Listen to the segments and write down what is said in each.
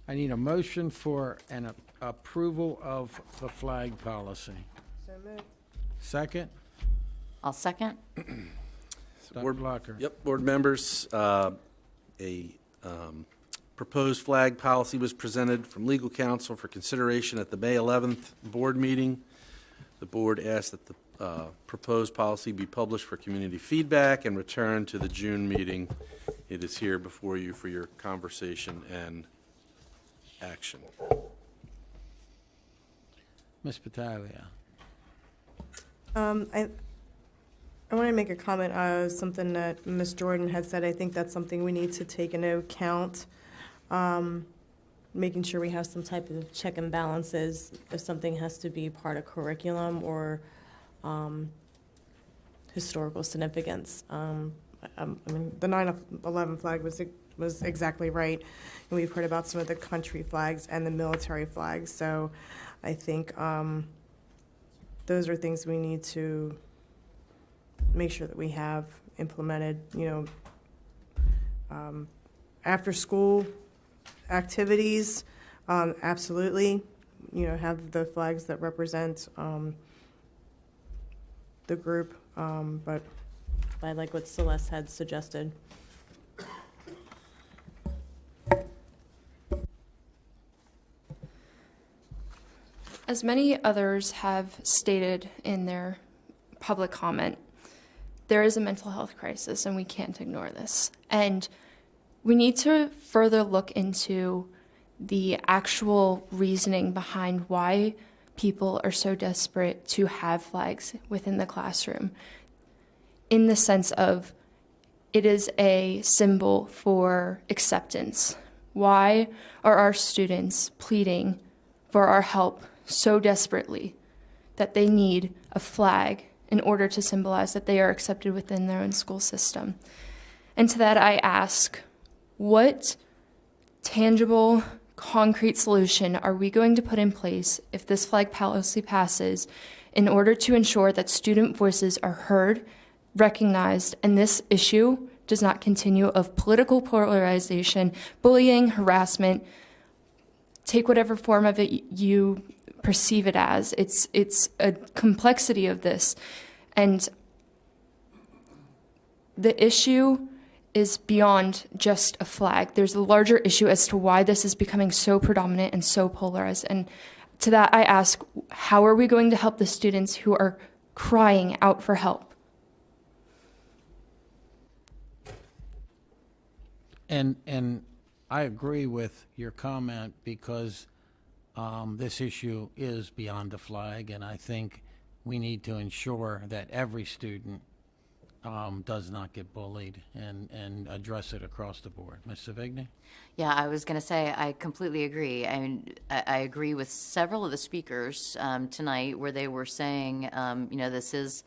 I need a motion for an approval of the flag policy. So moved. Second? I'll second. Dr. Locker. Yep, board members, a proposed flag policy was presented from legal counsel for consideration at the May 11th board meeting. The board asked that the proposed policy be published for community feedback and returned to the June meeting. It is here before you for your conversation and action. Ms. Battaglia. I want to make a comment on something that Ms. Jordan had said. I think that's something we need to take into account, making sure we have some type of check and balances if something has to be part of curriculum or historical significance. I mean, the 9/11 flag was exactly right, and we've heard about some of the country flags and the military flags. So I think those are things we need to make sure that we have implemented. You know, after school activities, absolutely. You know, have the flags that represent the group, but I like what Celeste had suggested. As many others have stated in their public comment, there is a mental health crisis and we can't ignore this. And we need to further look into the actual reasoning behind why people are so desperate to have flags within the classroom, in the sense of it is a symbol for acceptance. Why are our students pleading for our help so desperately that they need a flag in order to symbolize that they are accepted within their own school system? And to that I ask, what tangible, concrete solution are we going to put in place if this flag policy passes in order to ensure that student voices are heard, recognized, and this issue does not continue of political polarization, bullying, harassment, take whatever form of it you perceive it as. It's a complexity of this. And the issue is beyond just a flag. There's a larger issue as to why this is becoming so predominant and so polarized. And to that I ask, how are we going to help the students who are crying out for help? And I agree with your comment because this issue is beyond the flag, and I think we need to ensure that every student does not get bullied and address it across the board. Ms. Savigny? Yeah, I was going to say, I completely agree. I mean, I agree with several of the speakers tonight where they were saying, you know, this is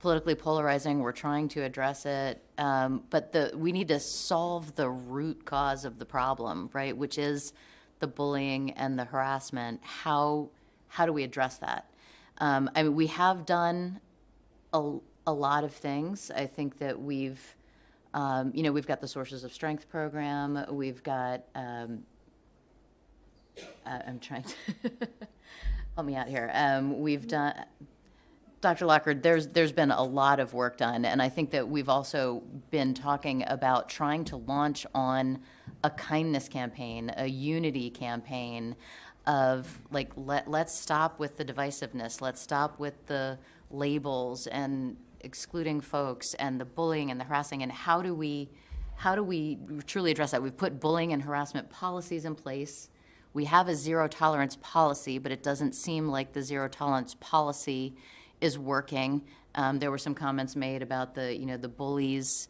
politically polarizing. We're trying to address it. But we need to solve the root cause of the problem, right, which is the bullying and the harassment. How do we address that? I mean, we have done a lot of things. I think that we've, you know, we've got the Sources of Strength program. We've got, I'm trying to help me out here. We've done, Dr. Lockard, there's been a lot of work done, and I think that we've also been talking about trying to launch on a kindness campaign, a unity campaign of like, let's stop with the divisiveness, let's stop with the labels and excluding folks and the bullying and the harassing, and how do we truly address that? We've put bullying and harassment policies in place. We have a zero tolerance policy, but it doesn't seem like the zero tolerance policy is working. There were some comments made about the bullies.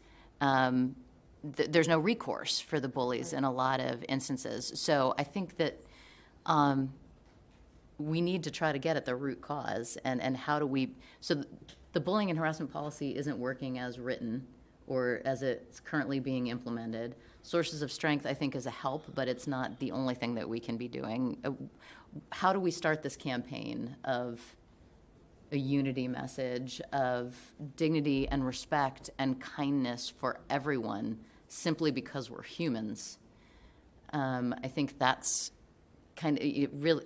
There's no recourse for the bullies in a lot of instances. So I think that we need to try to get at the root cause and how do we, so the bullying and harassment policy isn't working as written or as it's currently being implemented. Sources of Strength, I think, is a help, but it's not the only thing that we can be doing. How do we start this campaign of a unity message of dignity and respect and kindness for everyone simply because we're humans? I think that's kind of, it really,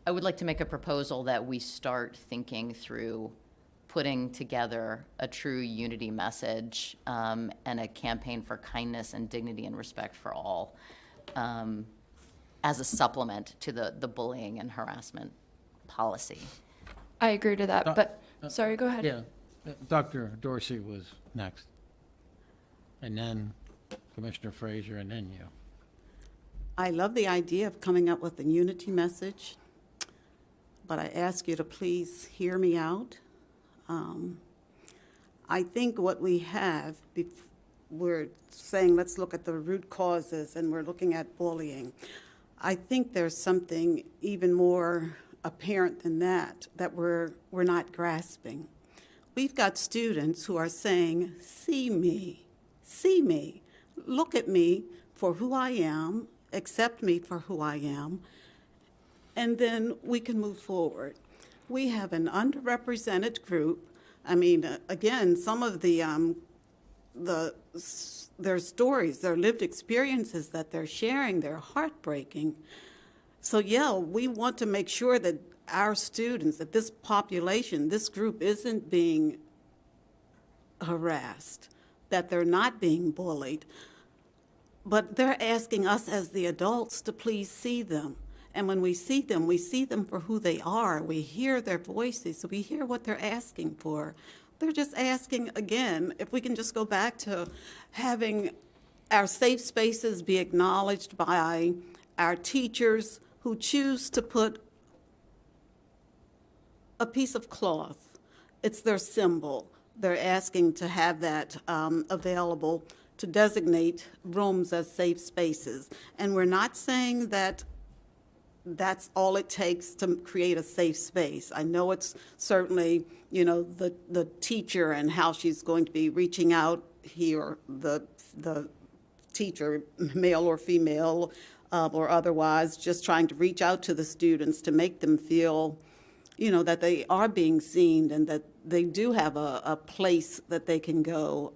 I would like to make a proposal that we start thinking through putting together a true unity message and a campaign for kindness and dignity and respect for all as a supplement to the bullying and harassment policy. I agree to that, but, sorry, go ahead. Yeah, Dr. Dorsey was next. And then Commissioner Frazier, and then you. I love the idea of coming up with a unity message, but I ask you to please hear me out. I think what we have, we're saying let's look at the root causes, and we're looking at bullying. I think there's something even more apparent than that we're not grasping. We've got students who are saying, see me, look at me for who I am, accept me for who I am, and then we can move forward. We have an underrepresented group. I mean, again, some of their stories, their lived experiences that they're sharing, they're heartbreaking. So yeah, we want to make sure that our students, that this population, this group isn't being harassed, that they're not being bullied, but they're asking us as the adults to please see them. And when we see them for who they are. We hear their voices, so we hear what they're asking for. They're just asking, again, if we can just go back to having our safe spaces be acknowledged by our teachers who choose to put a piece of cloth. It's their symbol. They're asking to have that available to designate rooms as safe spaces. And we're not saying that that's all it takes to create a safe space. I know it's certainly, the teacher and how she's going to be reaching out here, the teacher, male or female, or otherwise, just trying to reach out to the students to make them feel, that they are being seen and that they do have a place that they can go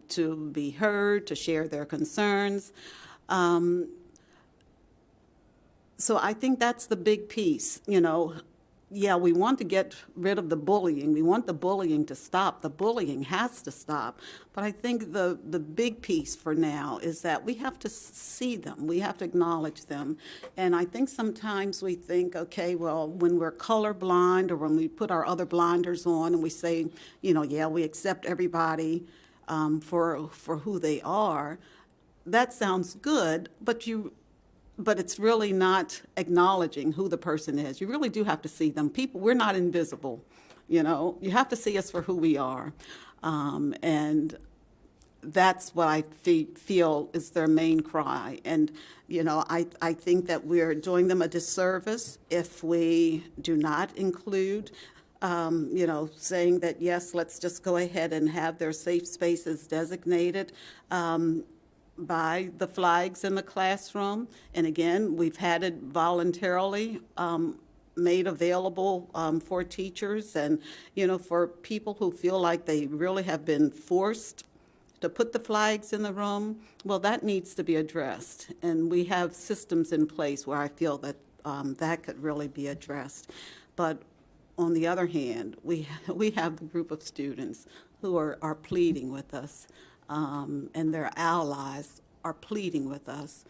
to be heard, to share their concerns. So I think that's the big piece, Yeah, we want to get rid of the bullying. We want the bullying to stop. The bullying has to stop. But I think the big piece for now is that we have to see them. We have to acknowledge them. And I think sometimes we think, okay, well, when we're colorblind or when we put our other blinders on and we say, yeah, we accept everybody for who they are, that sounds good, but it's really not acknowledging who the person is. You really do have to see them. People, we're not invisible, You have to see us for who we are. And that's what I feel is their main cry. And, I think that we're doing them a disservice if we do not include, saying that, yes, let's just go ahead and have their safe spaces designated. By the flags in the classroom. And again, we've had it voluntarily made available for teachers and, for people who feel like they really have been forced to put the flags in the room. Well, that needs to be addressed. And we have systems in place where I feel that that could really be addressed. But on the other hand, we have a group of students who are pleading with us. And their allies are pleading with us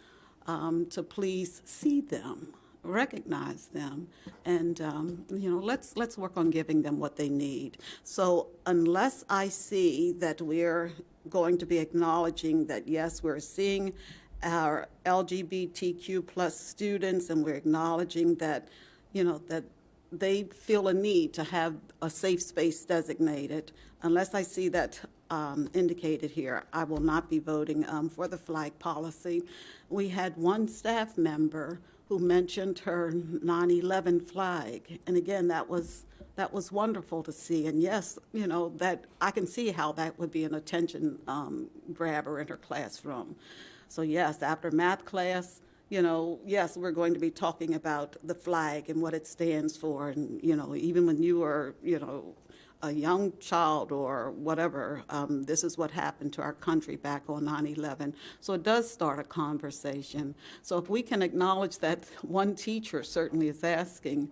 to please see them, recognize them, and let's work on giving them what they need. So unless I see that we're going to be acknowledging that yes, we're seeing our LGBTQ plus students, and we're acknowledging that that they feel a need to have a safe space designated. Unless I see that indicated here, I will not be voting for the flag policy. We had one staff member who mentioned her 9/11 flag, and again, that was wonderful to see. And yes, that I can see how that would be an attention grabber in her classroom. So yes, after math class, yes, we're going to be talking about the flag and what it stands for. And, even when you were, a young child or whatever, this is what happened to our country back on 9/11. So it does start a conversation. So if we can acknowledge that one teacher certainly is asking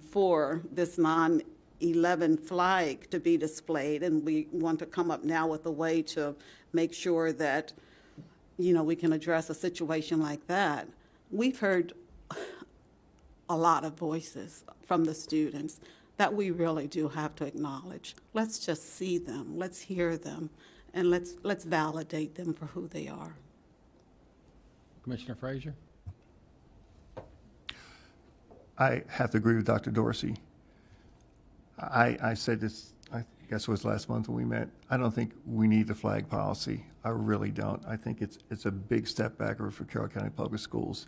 for this 9/11 flag to be displayed, and we want to come up now with a way to make sure that, you know, we can address a situation like that. We've heard a lot of voices from the students that we really do have to acknowledge. Let's just see them, let's hear them, and let's validate them for who they are. Commissioner Frazier? I have to agree with Dr. Dorsey. I said this, I guess it was last month when we met. I don't think we need the flag policy. I really don't. I think it's a big step backward for Carroll County Public Schools.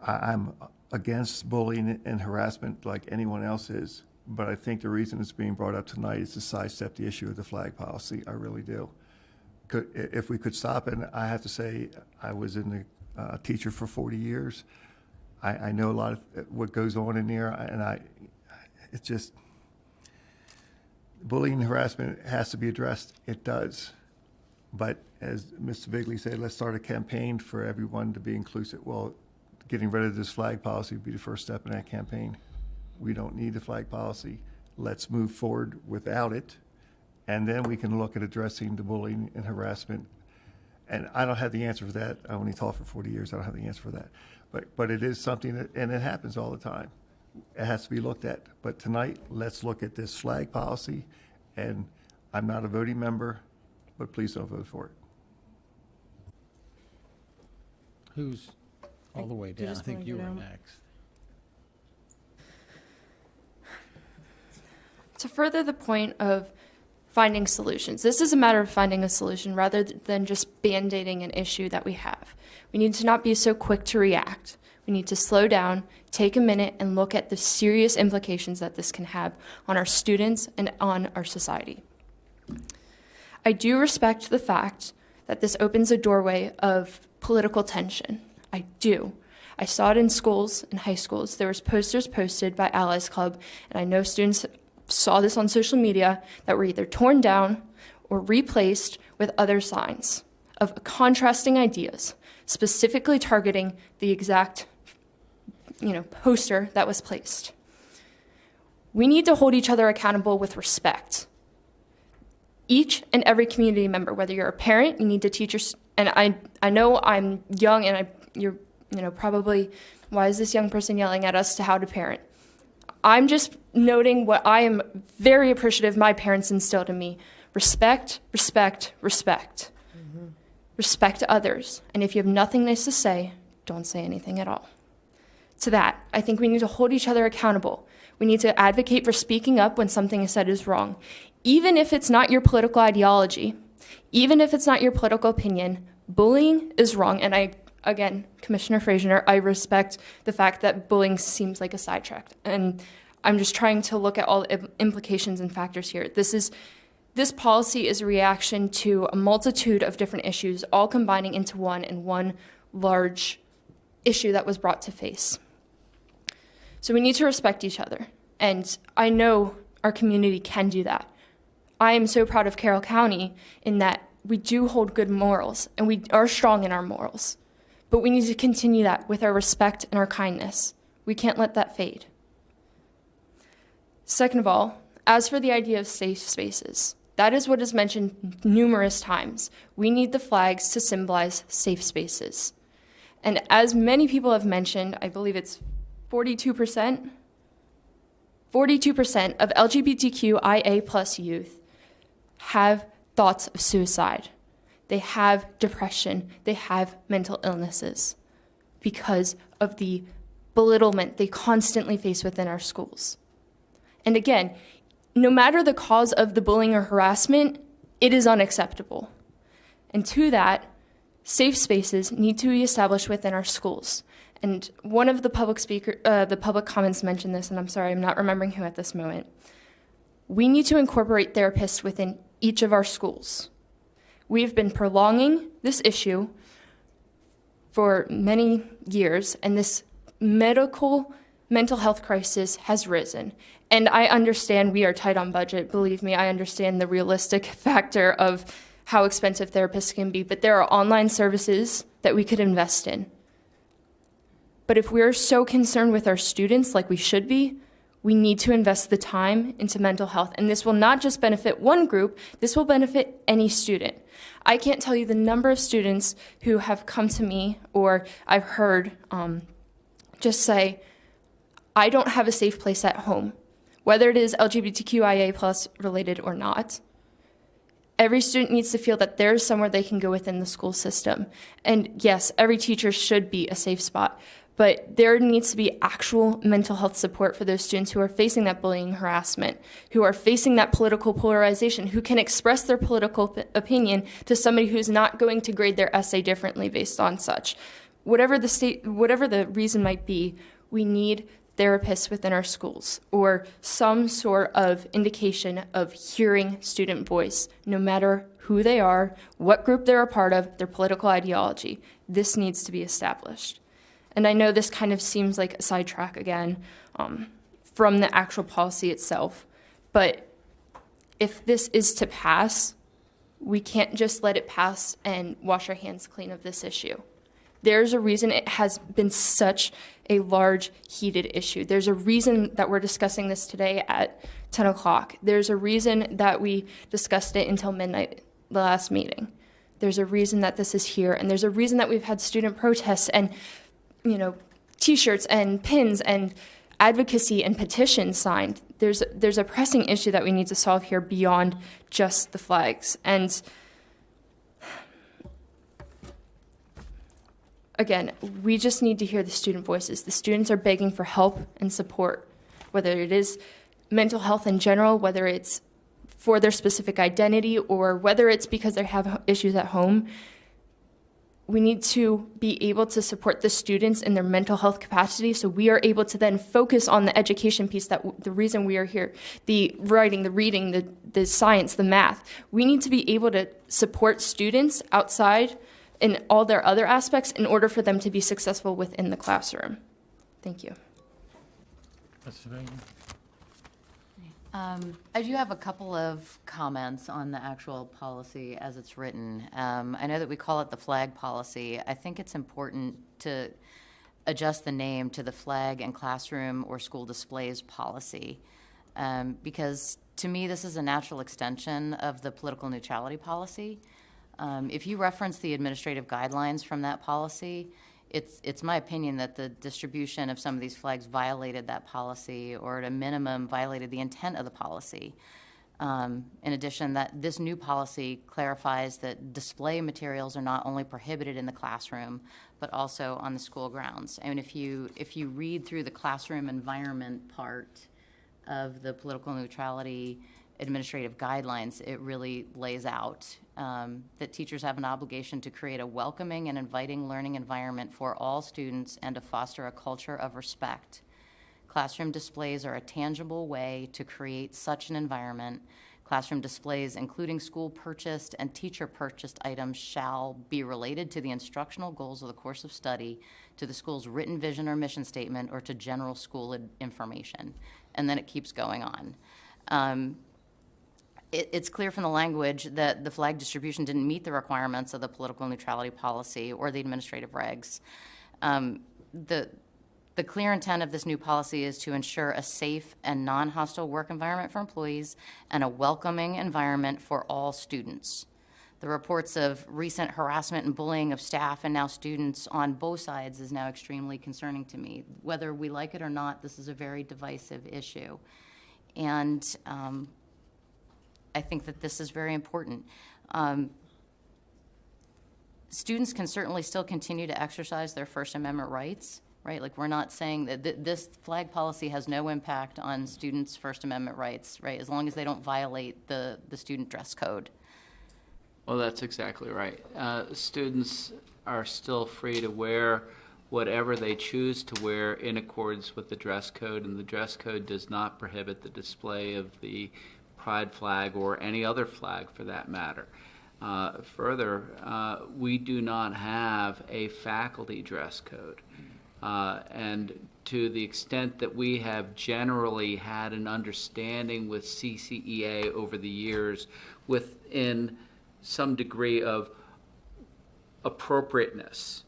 I'm against bullying and harassment like anyone else is, but I think the reason it's being brought up tonight is to sidestep the issue of the flag policy. I really do. If we could stop it, I have to say I was in the teacher for 40 years. I know a lot of what goes on in there, and it's just, bullying and harassment has to be addressed. It does. But as Mr. Bigley said, let's start a campaign for everyone to be inclusive. Well, getting rid of this flag policy would be the first step in that campaign. We don't need the flag policy. Let's move forward without it, and then we can look at addressing the bullying and harassment. And I don't have the answer for that. I only taught for 40 years. I don't have the answer for that. But it is something that, and it happens all the time. It has to be looked at. But tonight, let's look at this flag policy. And I'm not a voting member, but please don't vote for it. Who's all the way you down? I just think wanna you go were down? next. To further the point of finding solutions, this is a matter of finding a solution rather than just band-aiding an issue that we have. We need to not be so quick to react. We need to slow down, take a minute, and look at the serious implications that this can have on our students and on our society. I do respect the fact that this opens a doorway of political tension. I do. I saw it in schools, in high schools. There was posters posted by Allies Club, and I know students saw this on social media that were either torn down or replaced with other signs of contrasting ideas, specifically targeting the exact, poster that was placed. We need to hold each other accountable with respect. Each and every community member, whether you're a parent, you need to teach your, and I know I'm young and you're probably, why is this young person yelling at us to how to parent? I'm just noting what I am very appreciative my parents instilled in me. Respect, respect, respect. Mm-hmm. Respect others. And if you have nothing nice to say, don't say anything at all. To that, I think we need to hold each other accountable. We need to advocate for speaking up when something is said is wrong. Even if it's not your political ideology, even if it's not your political opinion, bullying is wrong. And again, Commissioner Frazier, I respect the fact that bullying seems like a sidetrack. And I'm just trying to look at all the implications and factors here. This policy is a reaction to a multitude of different issues, all combining into one large issue that was brought to face. So we need to respect each other. And I know our community can do that. I am so proud of Carroll County in that we do hold good morals and we are strong in our morals. But we need to continue that with our respect and our kindness. We can't let that fade. Second of all, as for the idea of safe spaces, that is what is mentioned numerous times. We need the flags to symbolize safe spaces. And as many people have mentioned, I believe it's 42% of LGBTQIA plus youth have thoughts of suicide. They have depression. They have mental illnesses because of the belittlement they constantly face within our schools. And again, no matter the cause of the bullying or harassment, it is unacceptable. And to that, safe spaces need to be established within our schools. And one of the public comments mentioned this, and I'm sorry, I'm not remembering who at this moment. We need to incorporate therapists within each of our schools. We've been prolonging this issue for many years, and this medical mental health crisis has risen. And I understand we are tight on budget. Believe me, I understand the realistic factor of how expensive therapists can be, but there are online services that we could invest in. But if we're so concerned with our students like we should be, we need to invest the time into mental health. And this will not just benefit one group, this will benefit any student. I can't tell you the number of students who have come to me, or I've heard just say, I don't have a safe place at home, whether it is LGBTQIA plus related or not. Every student needs to feel that there's somewhere they can go within the school system. And yes, every teacher should be a safe spot, but there needs to be actual mental health support for those students who are facing that bullying, harassment, who are facing that political polarization, who can express their political opinion to somebody who's not going to grade their essay differently based on such. Whatever the reason might be, we need therapists within our schools, or some sort of indication of hearing student voice, no matter who they are, what group they're a part of, their political ideology. This needs to be established. And I know this kind of seems like a sidetrack again from the actual policy itself, but if this is to pass, we can't just let it pass and wash our hands clean of this issue. There's a reason it has been such a large, heated issue. There's a reason that we're discussing this today at 10 o'clock. There's a reason that we discussed it until midnight the last meeting. There's a reason that this is here, and there's a reason that we've had student protests and, T-shirts and pins and advocacy and petitions signed. There's a pressing issue that we need to solve here beyond just the flags. And again, we just need to hear the student voices. The students are begging for help and support, whether it is mental health in general, whether it's for their specific identity, or whether it's because they have issues at home. We need to be able to support the students in their mental health capacity, so we are able to then focus on the education piece, that the reason we are here, the writing, the reading, the science, the math. We need to be able to support students outside in all their other aspects in order for them to be successful within the classroom. Thank you. I do have a couple of comments on the actual policy as it's written. I know that we call it the flag policy. I think it's important to adjust the name to the flag and classroom or school displays policy, because to me this is a natural extension of the political neutrality policy. If you reference the administrative guidelines from that policy, it's my opinion that the distribution of some of these flags violated that policy, or at a minimum violated the intent of the policy. In addition, that this new policy clarifies that display materials are not only prohibited in the classroom, but also on the school grounds. And if you read through the classroom environment part of the political neutrality administrative guidelines, it really lays out that teachers have an obligation to create a welcoming and inviting learning environment for all students and to foster a culture of respect. Classroom displays are a tangible way to create such an environment. Classroom displays, including school-purchased and teacher-purchased items, shall be related to the instructional goals of the course of study, to the school's written vision or mission statement, or to general school information. And then it keeps going on. It's clear from the language that the flag distribution didn't meet the requirements of the political neutrality policy or the administrative regs. The clear intent of this new policy is to ensure a safe and non-hostile work environment for employees and a welcoming environment for all students. The reports of recent harassment and bullying of staff and now students on both sides is now extremely concerning to me. Whether we like it or not, this is a very divisive issue. And I think that this is very important. Students can certainly still continue to exercise their First Amendment rights, right? Like, we're not saying that this flag policy has no impact on students' First Amendment rights, right? As long as they don't violate the student dress code. Well, that's exactly right. Students are still free to wear whatever they choose to wear in accordance with the dress code, and the dress code does not prohibit the display of the pride flag or any other flag for that matter. Further, we do not have a faculty dress code. And to the extent that we have generally had an understanding with CCEA over the years within some degree of appropriateness,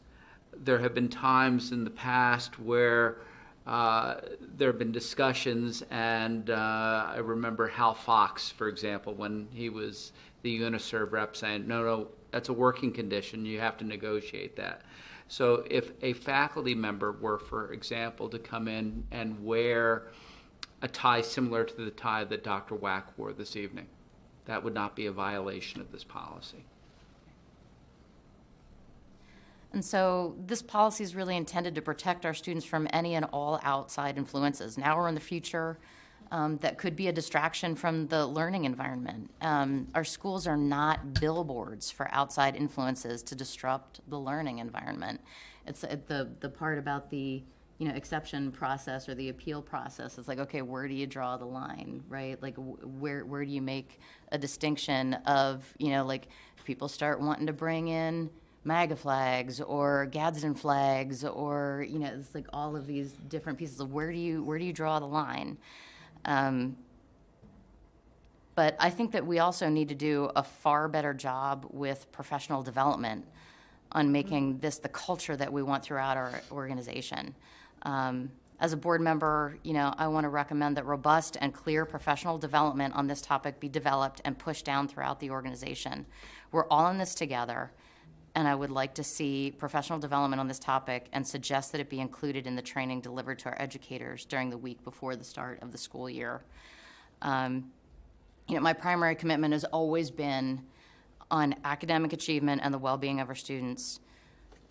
there have been times in the past where there have been discussions, and I remember Hal Fox, for example, when he was the Uniserv rep, saying, no, that's a working condition, you have to negotiate that. So if a faculty member were, for example, to come in and wear a tie similar to the tie that Dr. Wack wore this evening, that would not be a violation of this policy. And so this policy is really intended to protect our students from any and all outside influences, now or in the future, that could be a distraction from the learning environment. Our schools are not billboards for outside influences to disrupt the learning environment. It's the part about the exception process or the appeal process. It's like, okay, where do you draw the line, right? Like, where do you make a distinction of, like, if people start wanting to bring in MAGA flags or Gadsden flags, or it's like all of these different pieces of where do you draw the line? But I think that we also need to do a far better job with professional development on making this the culture that we want throughout our organization. As a board member, I want to recommend that robust and clear professional development on this topic be developed and pushed down throughout the organization. We're all in this together, and I would like to see professional development on this topic and suggest that it be included in the training delivered to our educators during the week before the start of the school year. My primary commitment has always been on academic achievement and the well-being of our students.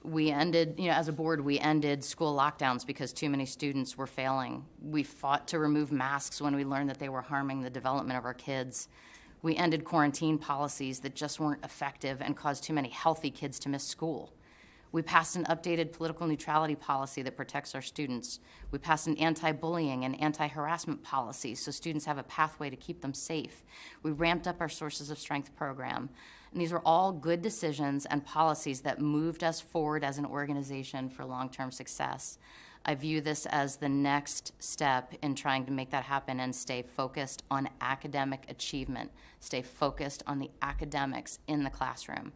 We ended, as a board, we ended school lockdowns because too many students were failing. We fought to remove masks when we learned that they were harming the development of our kids. We ended quarantine policies that just weren't effective and caused too many healthy kids to miss school. We passed an updated political neutrality policy that protects our students. We passed an anti-bullying and anti-harassment policy so students have a pathway to keep them safe. We ramped up our Sources of Strength program. And these were all good decisions and policies that moved us forward as an organization for long-term success. I view this as the next step in trying to make that happen and stay focused on academic achievement, stay focused on the academics in the classroom.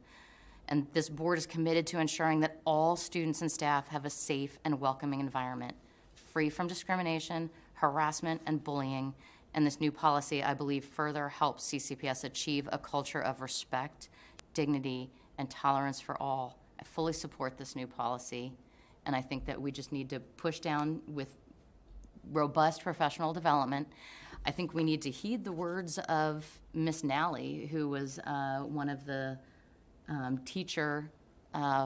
And this board is committed to ensuring that all students and staff have a safe and welcoming environment, free from discrimination, harassment, and bullying. And this new policy, I believe, further helps CCPS achieve a culture of respect, dignity, and tolerance for all. I fully support this new policy. And I think that we just need to push down with robust professional development. I think we need to heed the words of Miss Nally, who was one of the teacher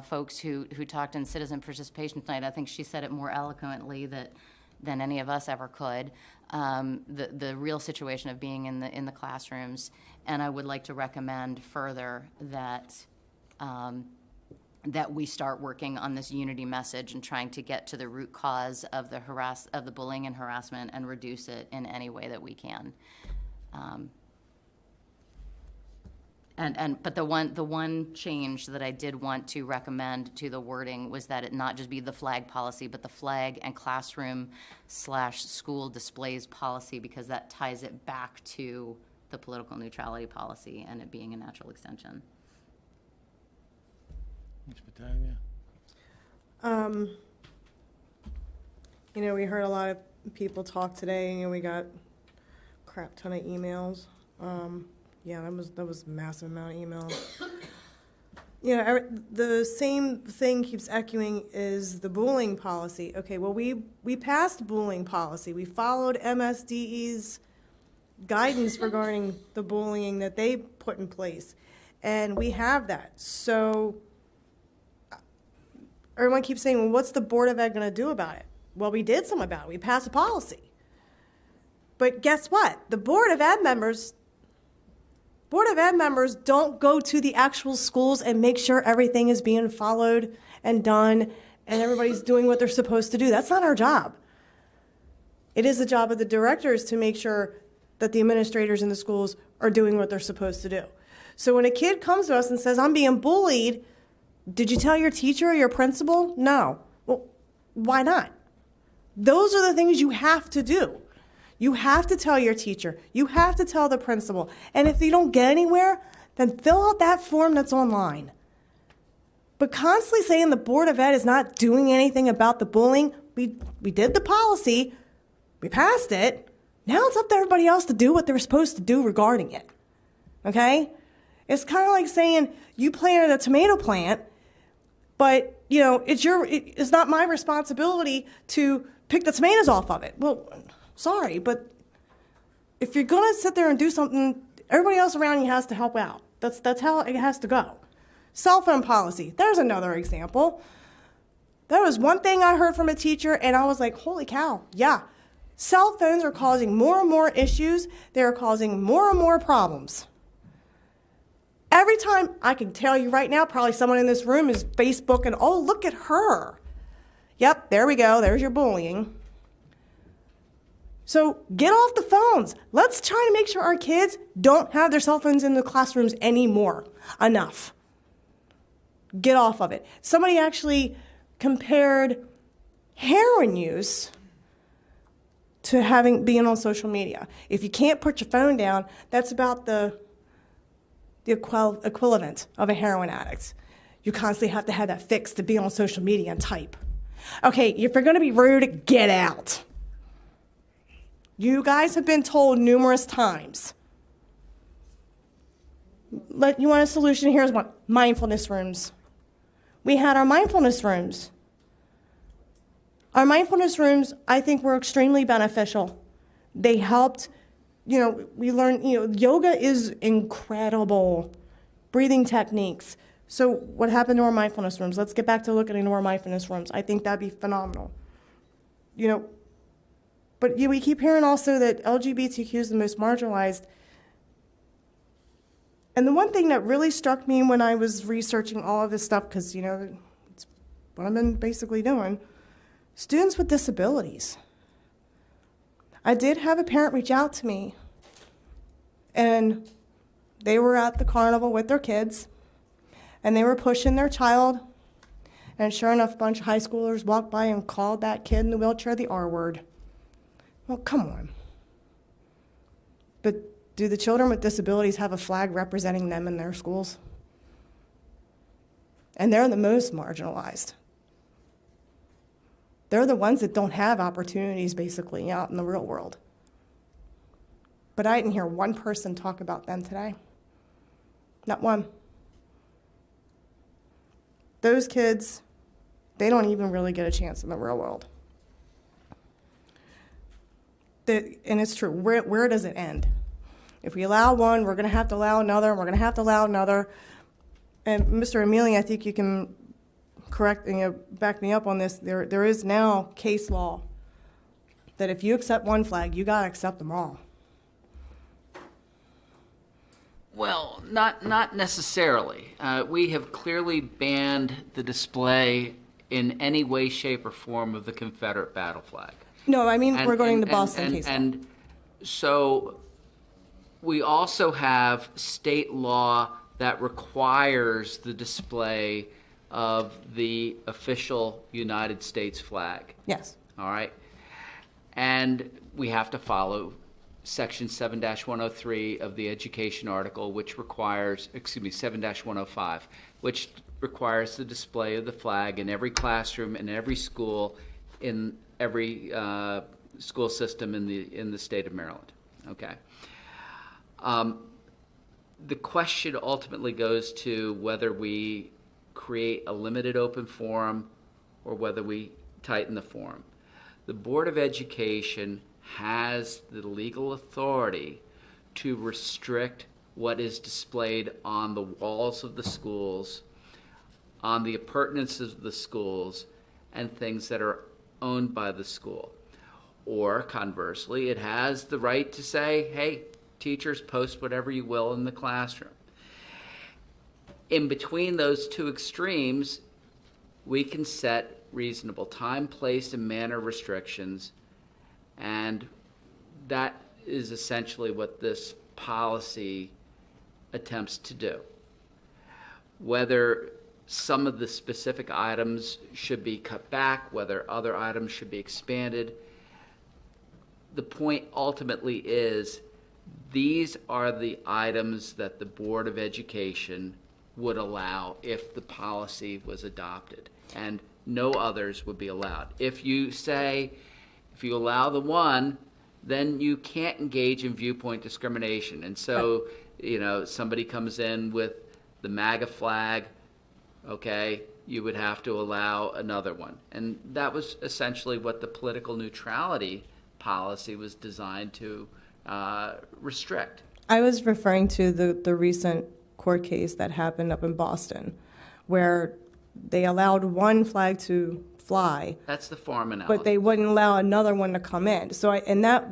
folks who talked in citizen participation tonight. I think she said it more eloquently than any of us ever could. The real situation of being in the classrooms, and I would like to recommend further that we start working on this unity message and trying to get to the root cause of the bullying and harassment and reduce it in any way that we can. But the one change that I did want to recommend to the wording was that it not just be the flag policy, but the flag and classroom/school displays policy, because that ties it back to the political neutrality policy and it being a natural extension. Ms. Battaglia? We heard a lot of people talk today, and we got a crap ton of emails. Yeah, that was a massive amount of emails. The same thing keeps echoing is the bullying policy. Okay, well, we passed bullying policy. We followed MSDE's guidance regarding the bullying that they put in place, and we have that. So everyone keeps saying, well, what's the Board of Ed going to do about it? Well, we did something about it. We passed a policy. But guess what? The Board of Ed members don't go to the actual schools and make sure everything is being followed and done and everybody's doing what they're supposed to do. That's not our job. It is the job of the directors to make sure that the administrators in the schools are doing what they're supposed to do. So when a kid comes to us and says, I'm being bullied, did you tell your teacher or your principal? No. Well, why not? Those are the things you have to do. You have to tell your teacher. You have to tell the principal. And if you don't get anywhere, then fill out that form that's online. But constantly saying the Board of Ed is not doing anything about the bullying, we did the policy, we passed it. Now it's up to everybody else to do what they're supposed to do regarding it. Okay? It's kind of like saying you planted a tomato plant, but it's not my responsibility to pick the tomatoes off of it. Well, sorry, but if you're gonna sit there and do something, everybody else around you has to help out. That's how it has to go. Cell phone policy. There's another example. There was one thing I heard from a teacher, and I was like, holy cow, yeah. Cell phones are causing more and more issues. They're causing more and more problems. Every time, I can tell you right now, probably someone in this room is Facebooking, oh, look at her. Yep, there we go. There's your bullying. So get off the phones. Let's try to make sure our kids don't have their cell phones in the classrooms anymore. Enough. Get off of it. Somebody actually compared heroin use to being on social media. If you can't put your phone down, that's about the equivalent of a heroin addict. You constantly have to have that fix to be on social media and type. Okay, if you're going to be rude, get out. You guys have been told numerous times. You want a solution? Here's one. Mindfulness rooms. We had our mindfulness rooms. Our mindfulness rooms, I think, were extremely beneficial. They helped, we learned, yoga is incredible. Breathing techniques. So what happened to our mindfulness rooms? Let's get back to looking into our mindfulness rooms. I think that'd be phenomenal. But we keep hearing also that LGBTQ is the most marginalized. And the one thing that really struck me when I was researching all of this stuff, because, it's what I've been basically doing, students with disabilities. I did have a parent reach out to me, and they were at the carnival with their kids, and they were pushing their child, and sure enough, a bunch of high schoolers walked by and called that kid in the wheelchair the R word. Well, come on. But do the children with disabilities have a flag representing them in their schools? And they're the most marginalized. They're the ones that don't have opportunities, basically, out in the real world. But I didn't hear one person talk about them today. Not one. Those kids, they don't even really get a chance in the real world. And it's true. Where does it end? If we allow one, we're going to have to allow another, and we're going to have to allow another. And Mr. Emili, I think you can back me up on this. There is now case law that if you accept one flag, you got to accept them all. Well, not necessarily. We have clearly banned the display in any way, shape, or form of the Confederate battle flag. No, I mean, we're going to Boston case law. And so we also have state law that requires the display of the official United States flag. Yes. All right? And we have to follow Section 7-103 of the Education Article, which requires, 7-105, which requires the display of the flag in every classroom, in every school, in every school system in the state of Maryland. Okay. The question ultimately goes to whether we create a limited open forum or whether we tighten the forum. The Board of Education has the legal authority to restrict what is displayed on the walls of the schools, on the appurtenances of the schools, and things that are owned by the school. Or conversely, it has the right to say, hey, teachers, post whatever you will in the classroom. In between those two extremes, we can set reasonable time, place, and manner restrictions, and that is essentially what this policy attempts to do. Whether some of the specific items should be cut back, whether other items should be expanded. The point ultimately is these are the items that the Board of Education would allow if the policy was adopted, and no others would be allowed. If you allow the one, then you can't engage in viewpoint discrimination. And so, somebody comes in with the MAGA flag, okay, you would have to allow another one. And that was essentially what the political neutrality policy was designed to restrict. I was referring to the recent court case that happened up in Boston, where they allowed one flag to fly, That's the farm analogy. but they wouldn't allow another one to come in. So,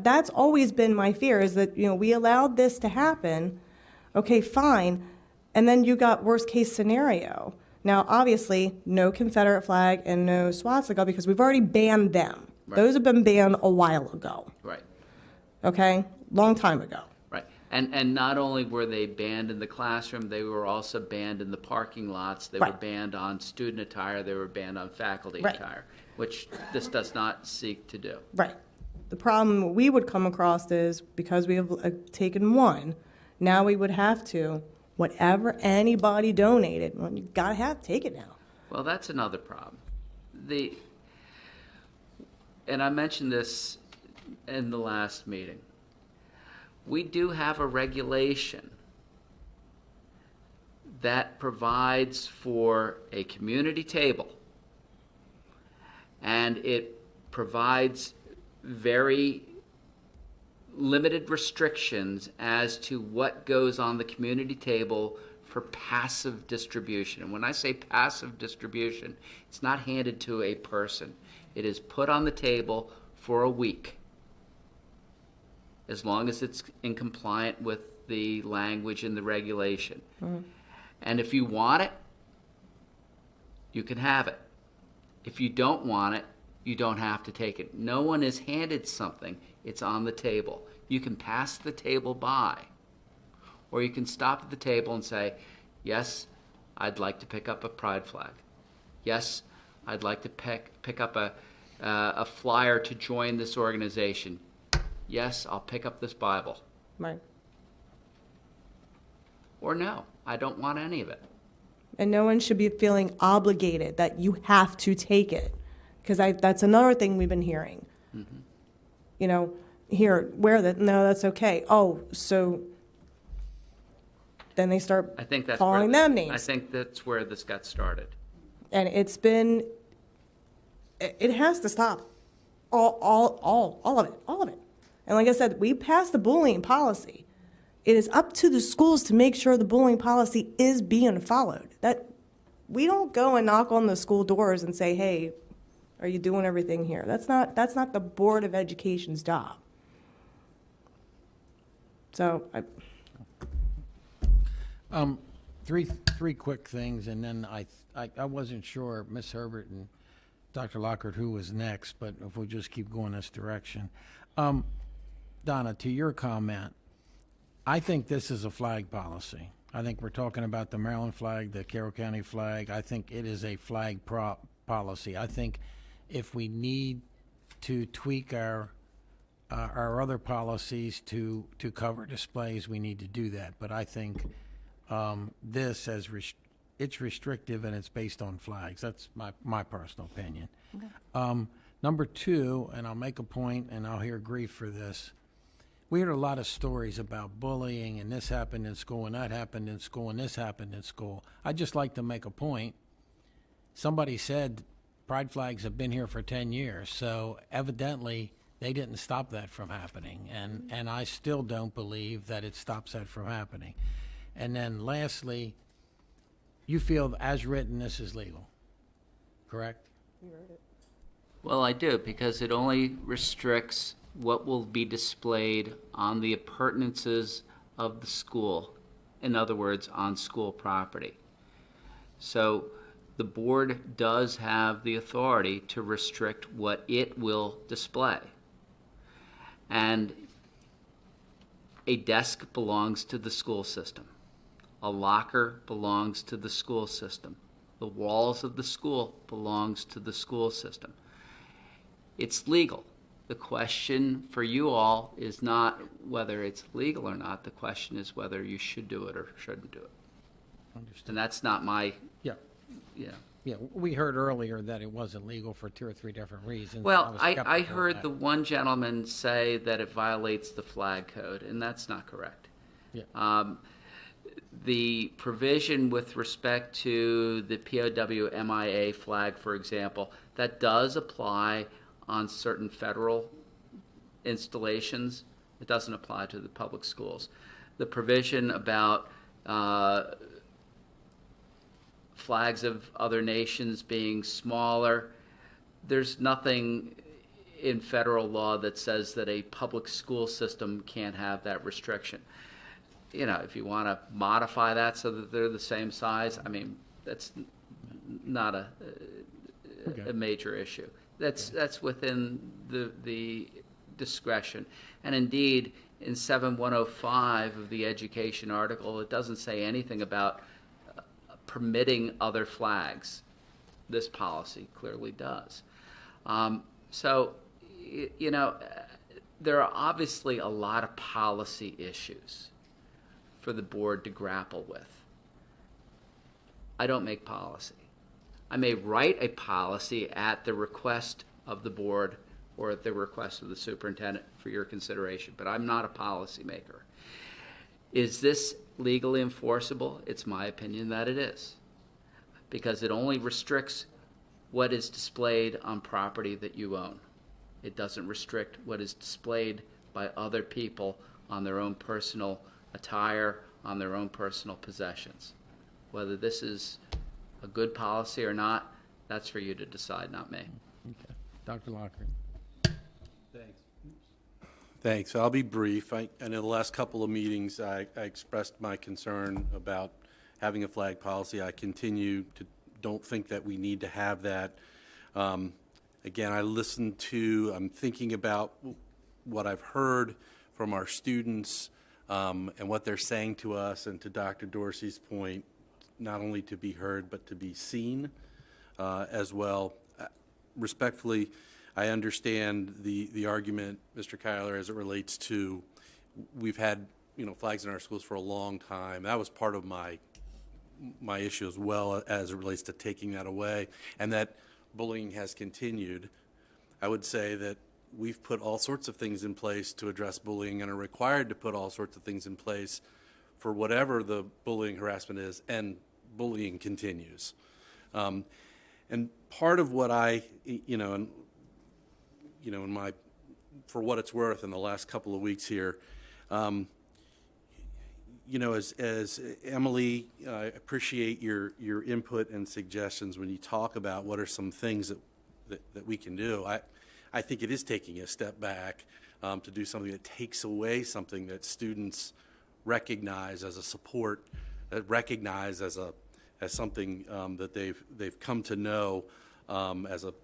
that's always been my fear, is that, we allowed this to happen, okay, fine, and then you got worst case scenario. Now, obviously, no Confederate flag and no swastika, because we've already banned them. Right. Those have been banned a while ago, Right. okay? Long time ago. Right. And not only were they banned in the classroom, they were also banned in the parking lots. They were Right. banned on student attire. They were banned on faculty Right. attire, which this does not seek to do. Right. The problem we would come across is, because we have taken one, now we would have to, whatever anybody donated, well, you gotta take it now. Well, that's another problem. And I mentioned this in the last meeting. We do have a regulation that provides for a community table, and it provides very limited restrictions as to what goes on the community table for passive distribution. And when I say passive distribution, it's not handed to a person. It is put on the table for a week, as long as it's in compliant with the language in the regulation. And if you want it, you can have it. If you don't want it, you don't have to take it. No one is handed something. It's on the table. You can pass the table by, or you can stop at the table and say, yes, I'd like to pick up a pride flag. Yes, I'd like to pick up a flyer to join this organization. Yes, I'll pick up this Bible. Right. Or no, I don't want any of it. And no one should be feeling obligated that you have to take it, because that's another thing we've been hearing. Here, wear that. No, that's okay. Oh, so then they start I think that's calling where, them names. I think that's where this got started. And it has to stop. All of it. And like I said, we passed the bullying policy. It is up to the schools to make sure the bullying policy is being followed. That we don't go and knock on the school doors and say, hey, are you doing everything here? That's not the Board of Education's job. So Three quick things, and then I wasn't sure, Ms. Herbert and Dr. Lockhart, who was next, but if we just keep going this direction. Donna, to your comment, I think this is a flag policy. I think we're talking about the Maryland flag, the Carroll County flag. I think it is a flag policy. I think if we need to tweak our other policies to cover displays, we need to do that. But I think this it's restrictive and it's based on flags. That's my personal opinion. Okay. Number two, and I'll make a point and I'll hear grief for this. We heard a lot of stories about bullying, and this happened in school, and that happened in school, and this happened in school. I'd just like to make a point. Somebody said pride flags have been here for 10 years, so evidently they didn't stop that from happening, and I still don't believe that it stops that from happening. And then lastly, you feel as written this is legal, correct? Well, I do, because it only restricts what will be displayed on the appurtenances of the school. In other words, on school property. So the board does have the authority to restrict what it will display. And a desk belongs to the school system. A locker belongs to the school system. The walls of the school belongs to the school system. It's legal. The question for you all is not whether it's legal or not. The question is whether you should do it or shouldn't do it. Understood. And that's not my, Yeah, yeah. yeah, we heard earlier that it wasn't legal for 2 or 3 different reasons. Well, was I skeptical of heard that. the one gentleman say that it violates the flag code, and that's not correct. Yeah. The provision with respect to the POW MIA flag, for example, that does apply on certain federal installations. It doesn't apply to the public schools. The provision about flags of other nations being smaller, there's nothing in federal law that says that a public school system can't have that restriction. You know, if you want to modify that so that they're the same size, I mean, that's not a major issue. That's within the discretion. And indeed, in 7105 of the education article, it doesn't say anything about permitting other flags. This policy clearly does. So, you know, there are obviously a lot of policy issues for the board to grapple with. I don't make policy. I may write a policy at the request of the board or at the request of the superintendent for your consideration, but I'm not a policymaker. Is this legally enforceable? It's my opinion that it is, because it only restricts what is displayed on property that you own. It doesn't restrict what is displayed by other people on their own personal attire, on their own personal possessions. Whether this is a good policy or not, that's for you to decide, not me. Okay. Dr. Lockard. Thanks. I'll be brief. I know the last couple of meetings, I expressed my concern about having a flag policy. I continue to don't think that we need to have that. Again, I'm thinking about what I've heard from our students and what they're saying to us, and to Dr. Dorsey's point, not only to be heard, but to be seen as well. Respectfully, I understand the argument, Mr. Kyler, as it relates to, we've had, you know, flags in our schools for a long time. That was part of my issue as well, as it relates to taking that away, and that bullying has continued. I would say that we've put all sorts of things in place to address bullying and are required to put all sorts of things in place for whatever the bullying harassment is, and bullying continues. And part of what for what it's worth in the last couple of weeks here, as Emily, I appreciate your input and suggestions when you talk about what are some things that we can do. I think it is taking a step back to do something that takes away something that students recognize as a support, recognize as something that they've come to know as a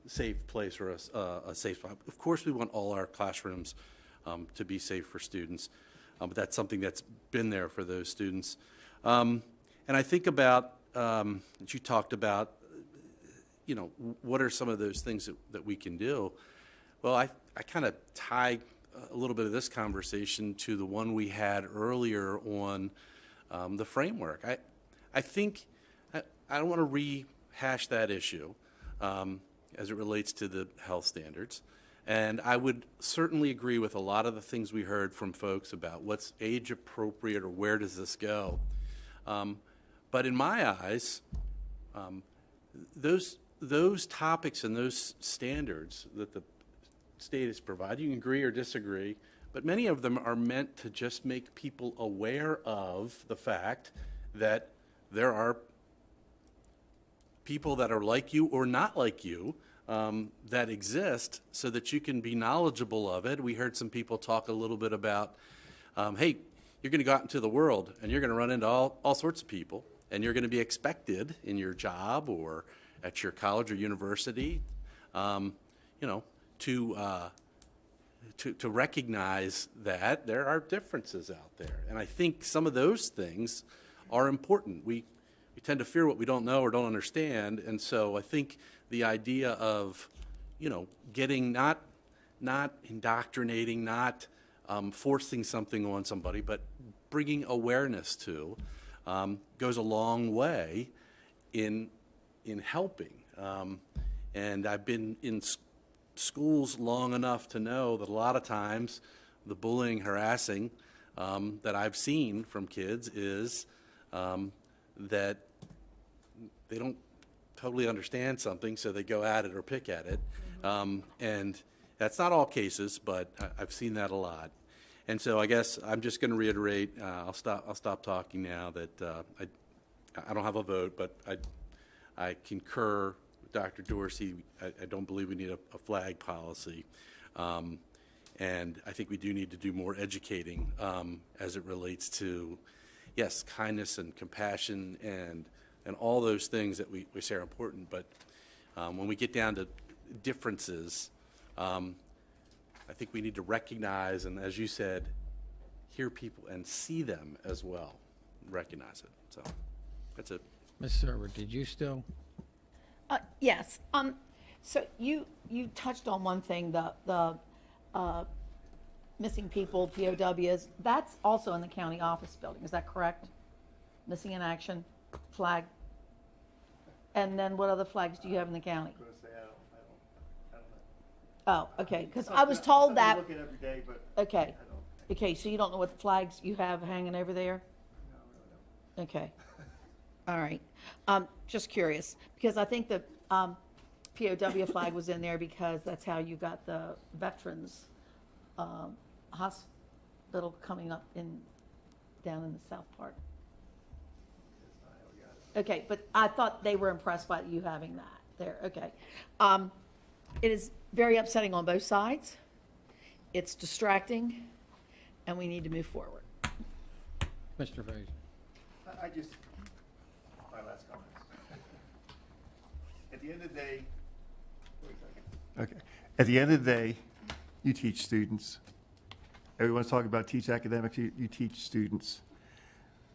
safe place or a safe spot. Of course, we want all our classrooms to be safe for students, but that's something that's been there for those students. And I think about, that you talked about, you know, what are some of those things that we can do? Well, I kind of tie a little bit of this conversation to the one we had earlier on the framework. I think, I don't want to rehash that issue as it relates to the health standards. And I would certainly agree with a lot of the things we heard from folks about what's age appropriate or where does this go. But in my eyes, those topics and those standards that the state is providing, you can agree or disagree, but many of them are meant to just make people aware of the fact that there are people that are like you or not like you that exist, so that you can be knowledgeable of it. We heard some people talk a little bit about, hey, you're going to go out into the world and you're going to run into all sorts of people, and you're going to be expected in your job or at your college or university, to recognize that there are differences out there. And I think some of those things are important. We tend to fear what we don't know or don't understand. And so I think the idea of, getting not indoctrinating, not forcing something on somebody, but bringing awareness to, goes a long way in helping. And I've been in schools long enough to know that a lot of times the bullying, harassing that I've seen from kids is that they don't totally understand something, so they go at it or pick at it. And that's not all cases, but I've seen that a lot. And so I guess I'm just going to reiterate. I'll stop talking now. That I don't have a vote, but I concur with Dr. Dorsey. I don't believe we need a flag policy, and I think we do need to do more educating as it relates to, yes, kindness and compassion and all those things that we say are important. But when we get down to differences, I think we need to recognize, and as you said, hear people and see them as well, recognize it. So that's it. Ms. Server, did you still? Yes. So you touched on one thing, the missing people, POWs. That's also in the county office building. Is that correct? Missing in action flag. And then what other flags do you have in the county? Oh, okay, because I was told that. Look at every day, but Okay, okay, so you don't know what flags you have hanging over there? No. Okay, all right. Just curious, because I think the POW flag was in there because that's how you got the veterans hospital coming up down in the south part. Okay, but I thought they were impressed by you having that there. Okay. It is very upsetting on both sides. It's distracting, and we need to move forward. Mr. Fraser. My last comments. At the end of the day, okay. At the end of the day, you teach students. Everyone's talking about teach academics, you teach students.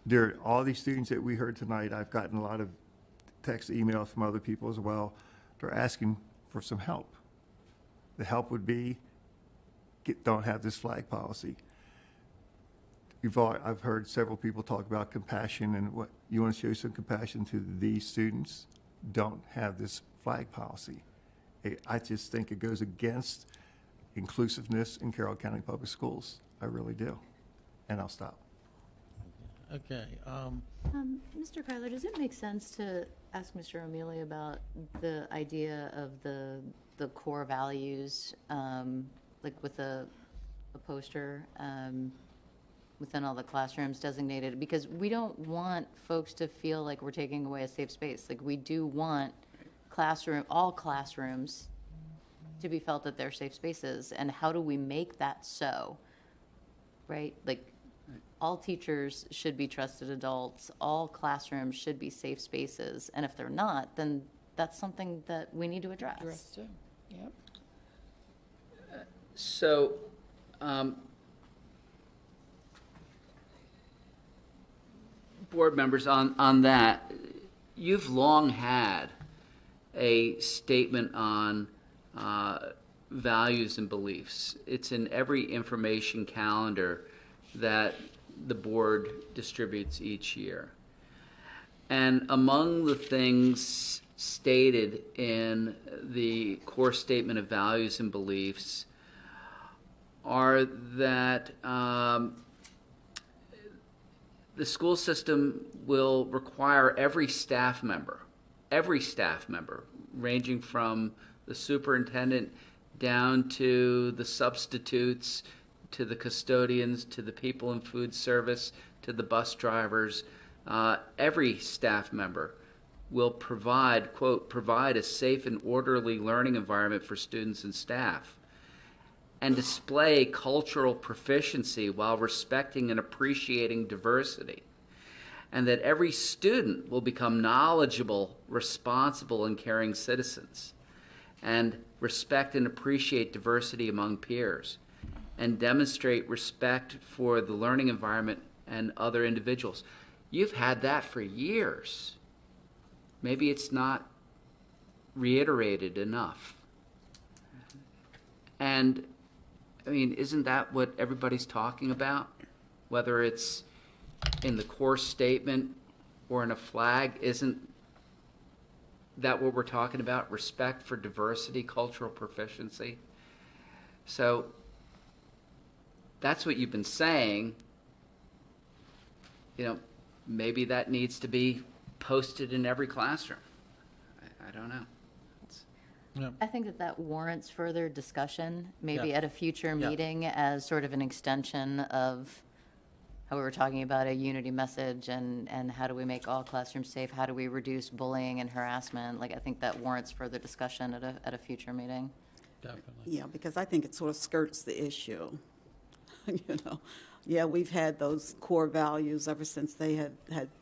There are all these students that we heard tonight. I've gotten a lot of text, emails from other people as well. They're asking for some help. The help would be, don't have this flag policy. I've heard several people talk about compassion and what you want to show some compassion to these students. Don't have this flag policy. I just think it goes against inclusiveness in Carroll County Public Schools. I really do. And I'll stop. Okay. Mr. Kyler, does it make sense to ask Mr. O'Mealy about the idea of the core values, like with a poster within all the classrooms designated? Because we don't want folks to feel like we're taking away a safe space. Like, we do want all classrooms to be felt that they're safe spaces. And how do we make that so, right? Like, all teachers should be trusted adults. All classrooms should be safe spaces. And if they're not, then that's something that we need to address. Yep. So, board members, on that, you've long had a statement on values and beliefs. It's in every information calendar that the board distributes each year. And among the things stated in the core statement of values and beliefs are that the school system will require every staff member, ranging from the superintendent down to the substitutes, to the custodians, to the people in food service, to the bus drivers, every staff member will provide, quote, provide a safe and orderly learning environment for students and staff, and display cultural proficiency while respecting and appreciating diversity, and that every student will become knowledgeable, responsible, and caring citizens, and respect and appreciate diversity among peers, and demonstrate respect for the learning environment and other individuals. You've had that for years. maybe it's not reiterated enough. And, I mean, isn't that what everybody's talking about? Whether it's in the course statement or in a flag, isn't that what we're talking about? Respect for diversity, cultural proficiency? So that's what you've been saying. You know, maybe that needs to be posted in every classroom. I don't know. I think that that warrants further discussion, maybe Yeah. at a future Yeah. meeting as sort of an extension of how we were talking about a unity message and how do we make all classrooms safe? How do we reduce bullying and harassment? Like, I think that warrants further discussion at a future meeting. Definitely. Yeah, because I think it sort of skirts the issue. You know, yeah, we've had those core values ever since they had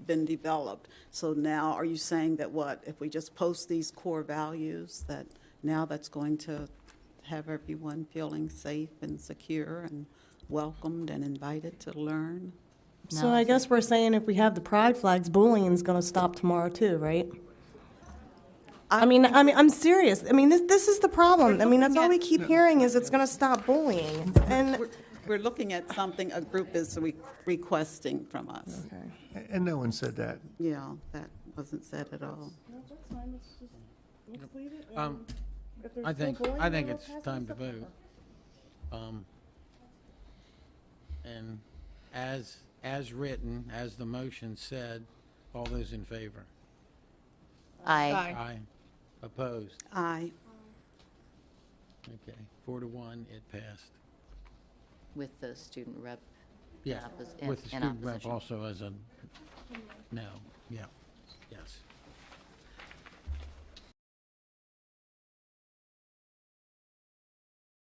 been developed. So now, are you saying that what, if we just post these core values, that now that's going to have everyone feeling safe and secure and welcomed and invited to learn? So I guess we're saying if we have the pride flags, bullying's gonna stop tomorrow too, right? I'm serious. I mean, this is the problem. I mean, that's all we keep hearing is it's gonna stop bullying. And, We're looking at something a group is requesting from us. And no one said that. Yeah, that wasn't said at all. I think it's time to vote. And as written, as the motion said, all those in favor? Aye. Aye. Opposed? Aye. Okay, 4-1, it passed. With the student rep. Yeah, in with the in student rep opposition. also as a no, yeah, yes.